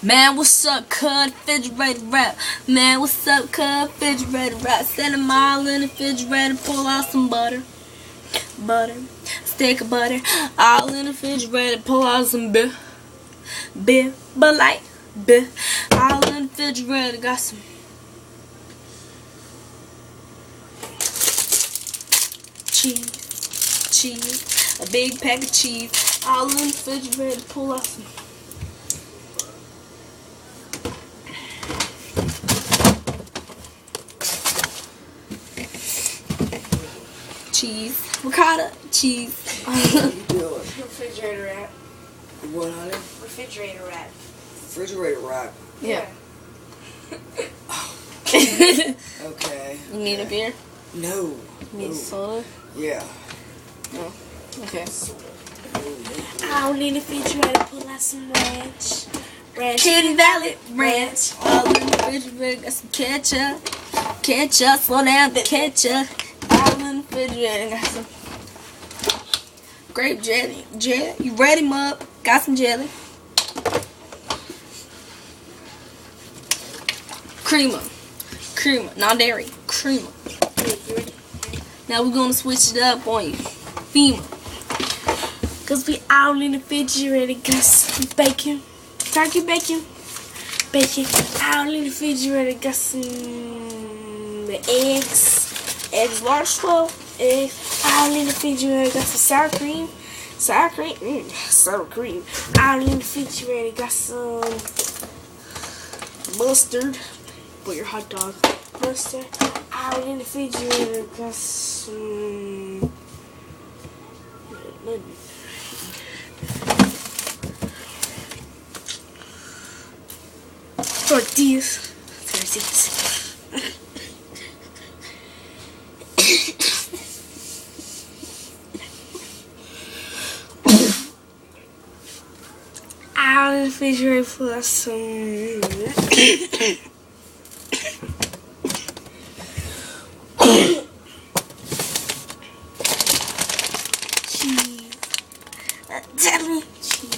Man, what's up, cuz? Refrigerator rap. Man, what's up, cuz? Refrigerator rap. Set a mile in the refrigerator, pull out some butter. Stick of butter. All in the refrigerator, pull out some beer. But like, beer. All in the refrigerator, got some cheese. A big pack of cheese. All in the refrigerator, pull out some cheese. Ricotta cheese. Refrigerator wrap. What, honey? Refrigerator wrap. Refrigerator wrap. Yeah. Okay. You need a beer? No. You need a soda? Yeah. Oh. Okay. I don't need a refrigerator. Pull out some ranch. Hidden Valley Ranch. All in the refrigerator, got some ketchup, slow down the ketchup. All in the refrigerator, got some grape jelly. You ready, Mug? Got some jelly. Creamer, not dairy, creamer. Now we're gonna switch it up on you, FEMA. Cause we all in the refrigerator. Got some bacon. Turkey bacon. All in the refrigerator. Got some eggs. Eggs large 12 eggs. All in the refrigerator. Got some sour cream. Sour cream. All in the refrigerator. Got some mustard for your hot dog. Mustard. All in the refrigerator. Got some tortillas. Out in the refrigerator for some cheese. Cheese.